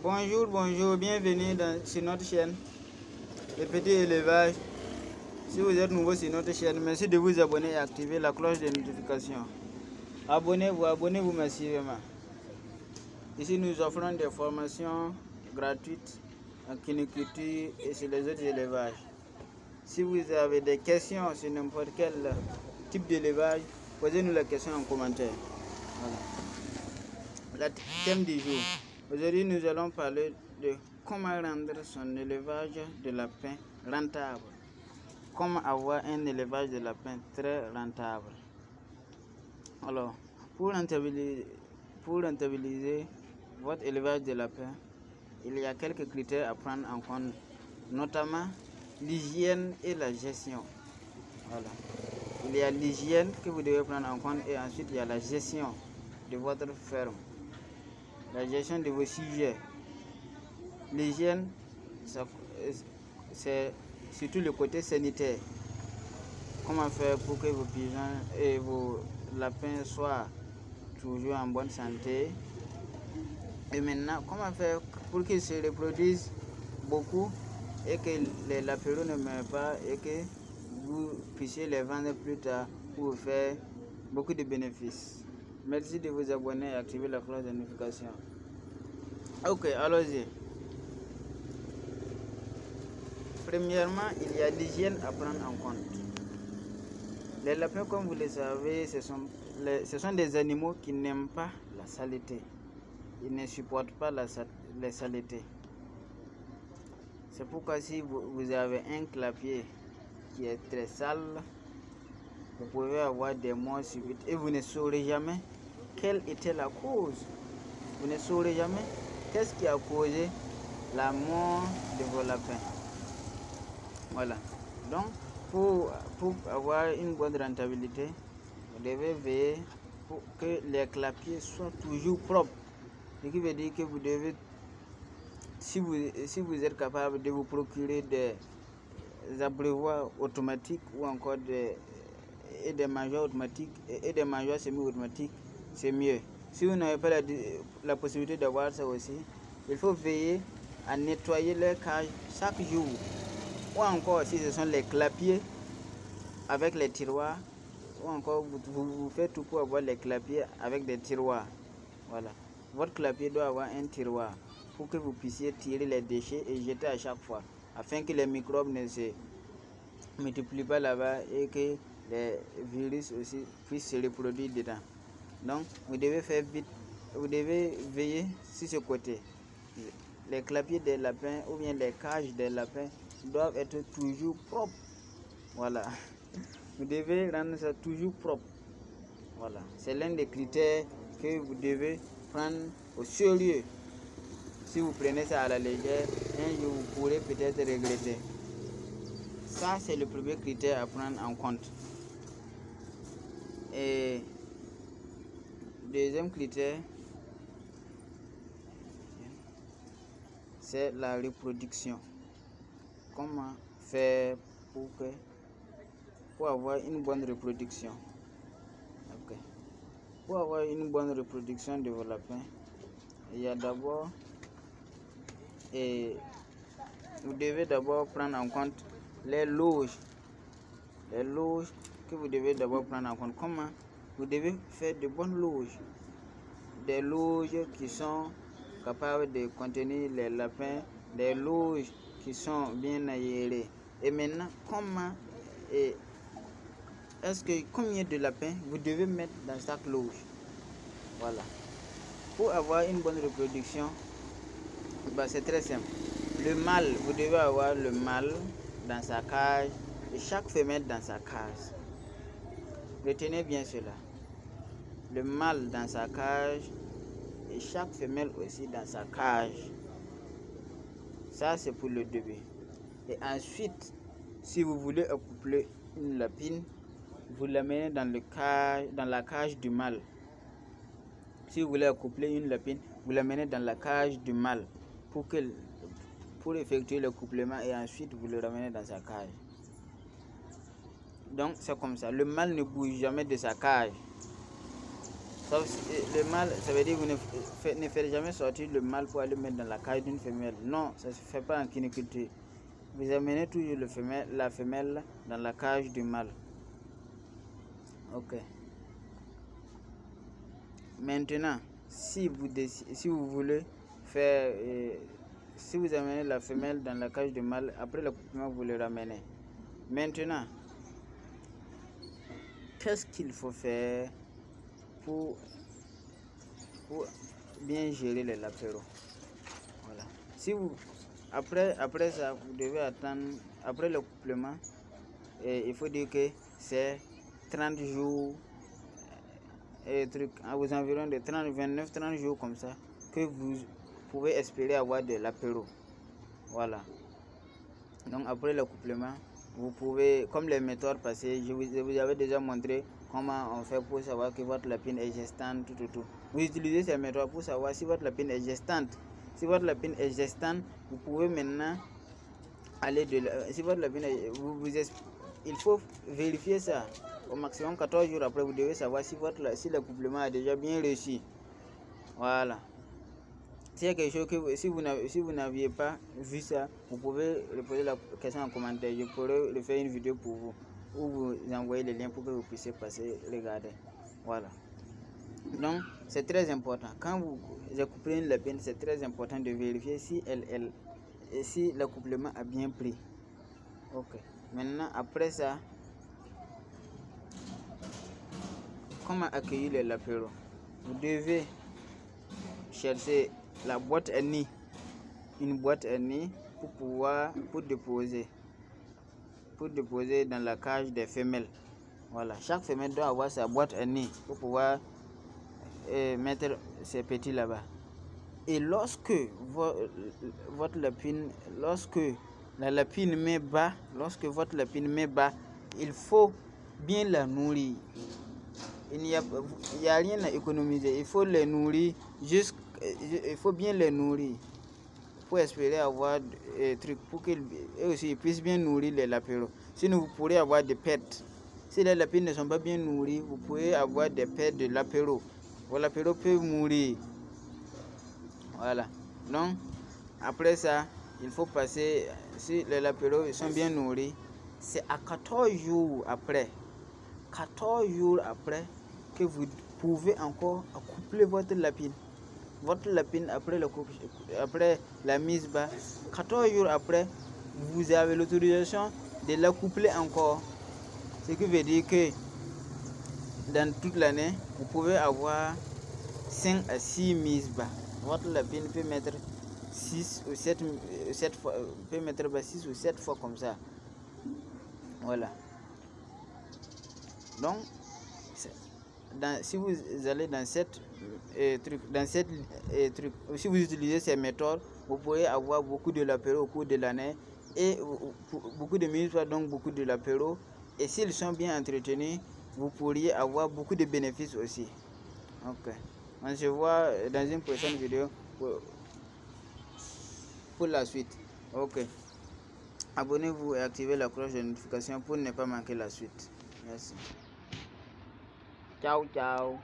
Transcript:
Bonjour, bienvenue sur notre chaîne, le petit élevage. Si vous êtes nouveau sur notre chaîne, merci de vous abonner et activer la cloche de notification. Abonnez-vous massivement. Ici, nous offrons des formations gratuites en cuniculture et sur les autres élevages. Si vous avez des questions sur n'importe quel type d'élevage, posez-nous la question en commentaire. Voilà. Le thème du jour. Aujourd'hui, nous allons parler de comment rendre son élevage de lapins rentable. Comment avoir un élevage de lapins très rentable. Alors, pour rentabiliser votre élevage de lapins, il y a quelques critères à prendre en compte, notamment l'hygiène et la gestion. Voilà. Il y a l'hygiène que vous devez prendre en compte et ensuite il y a la gestion de votre ferme. La gestion de vos sujets. L'hygiène, c'est surtout le côté sanitaire. Comment faire pour que vos pigeons et vos lapins soient toujours en bonne santé. Et maintenant, comment faire pour qu'ils se reproduisent beaucoup et que les lapéraux ne meurent pas et que vous puissiez les vendre plus tard pour vous faire beaucoup de bénéfices. Merci de vous abonner et activer la cloche de notification. Ok, allons-y. Premièrement, il y a l'hygiène à prendre en compte. Les lapins, comme vous le savez, ce sont des animaux qui n'aiment pas la saleté. Ils ne supportent pas la saleté. C'est pourquoi si vous avez un clapier qui est très sale, vous pouvez avoir des morts subites et vous ne saurez jamais quelle était la cause. Vous ne saurez jamais qu'est-ce qui a causé la mort de vos lapins. Voilà. Donc, pour avoir une bonne rentabilité, vous devez veiller pour que les clapiers soient toujours propres. Ce qui veut dire que vous devez, si vous êtes capable de vous procurer des abreuvoirs automatiques ou encore des mangeoires automatiques et des mangeoires semi-automatiques, c'est mieux. Si vous n'avez pas la possibilité d'avoir ça aussi, il faut veiller à nettoyer les cages chaque jour. Ou encore, si ce sont les clapiers avec les tiroirs, ou encore vous faites tout pour avoir les clapiers avec des tiroirs. Voilà. Votre clapier doit avoir un tiroir pour que vous puissiez tirer les déchets et jeter à chaque fois, afin que les microbes ne se multiplient pas là-bas et que les virus aussi puissent se reproduire dedans. Donc, vous devez faire vite, vous devez veiller sur ce côté. Les clapiers des lapins ou bien les cages des lapins doivent être toujours propres. Voilà. Vous devez rendre ça toujours propre. Voilà. C'est l'un des critères que vous devez prendre au sérieux. Si vous prenez ça à la légère, un jour vous pourrez peut-être regretter. Ça, c'est le premier critère à prendre en compte. Et deuxième critère, c'est la reproduction. Comment faire pour avoir une bonne reproduction? Okay. Pour avoir une bonne reproduction de vos lapins, il y a d'abord, vous devez d'abord prendre en compte les loges. Les loges que vous devez d'abord prendre en compte. Comment? Vous devez faire de bonnes loges. Des loges qui sont capables de contenir les lapins, des loges qui sont bien aérées. Et maintenant, combien de lapins vous devez mettre dans chaque loge? Voilà. Pour avoir une bonne reproduction, c'est très simple. Le mâle, vous devez avoir le mâle dans sa cage et chaque femelle dans sa cage. Retenez bien cela. Le mâle dans sa cage et chaque femelle aussi dans sa cage. Ça, c'est pour le début. Et ensuite, si vous voulez accoupler une lapine, vous l'amenez dans la cage du mâle. Si vous voulez accoupler une lapine, vous l'amenez dans la cage du mâle pour effectuer le couplement et ensuite vous le ramenez dans sa cage. Donc c'est comme ça. Le mâle ne bouge jamais de sa cage. Sauf si le mâle, ça veut dire que vous ne faites jamais sortir le mâle pour aller mettre dans la cage d'une femelle. Non, ça ne se fait pas en cuniculture. Vous amenez toujours la femelle dans la cage du mâle. Ok. Maintenant, si vous voulez faire, si vous amenez la femelle dans la cage du mâle, après l'accouplement, vous le ramenez. Maintenant, qu'est-ce qu'il faut faire pour bien gérer les lapéros? Voilà. Si vous, après ça, vous devez attendre, après l'accouplement, il faut dire que c'est 30 jours, aux environs de 29-30 jours comme ça, que vous pouvez espérer avoir de l'apéro. Voilà. Donc après l'accouplement, vous pouvez, comme les méthodes passées, je vous avais déjà montré comment on fait pour savoir que votre lapine est gestante, tout. Vous utilisez ces méthodes pour savoir si votre lapine est gestante. Si votre lapine est gestante, vous pouvez maintenant aller si votre lapine est, il faut vérifier ça. Au maximum 14 jours après, vous devez savoir si l'accouplement a déjà bien réussi. Voilà. S'il y a quelque chose que si vous n'aviez pas vu ça, vous pouvez poser la question en commentaire. Je pourrais le faire une vidéo pour vous, ou vous envoyer les liens pour que vous puissiez passer regarder. Voilà. Donc c'est très important. Quand vous accouplez une lapine, c'est très important de vérifier si si l'accouplement a bien pris. Ok. Maintenant après ça, comment accueillir les lapéros? Vous devez chercher la boîte à nid, une boîte à nid pour déposer dans la cage des femelles. Voilà, chaque femelle doit avoir sa boîte à nid pour pouvoir mettre ses petits là-bas. Et lorsque votre lapine, lorsque la lapine met bas, il faut bien la nourrir. Il n'y a rien à économiser. Il faut les nourrir il faut bien les nourrir pour espérer avoir des trucs pour qu'ils aussi puissent bien nourrir les lapéros. Sinon, vous pourrez avoir des pertes. Si les lapines ne sont pas bien nourris, vous pouvez avoir des pertes de lapéros. Vos lapéros peuvent mourir. Voilà. Donc, après ça, il faut passer, si les lapéros sont bien nourris, c'est à 14 jours après que vous pouvez encore accoupler votre lapine. Votre lapine, après la mise bas, 14 jours après, vous avez l'autorisation de l'accoupler encore. Ce qui veut dire que dans toute l'année, vous pouvez avoir 5 à 6 mises bas. Votre lapine peut mettre 6 ou 7 fois, peut mettre 6 ou 7 fois comme ça. Voilà. Donc, si vous allez dans cette si vous utilisez ces méthodes, vous pourrez avoir beaucoup de lapéros au cours de l'année et beaucoup de mises, donc beaucoup de lapéros. Et s'ils sont bien entretenus, vous pourriez avoir beaucoup de bénéfices aussi. Ok. On se voit dans une prochaine vidéo pour la suite. Ok. Abonnez-vous et activez la cloche de notification pour ne pas manquer la suite. Merci. Ciao, ciao.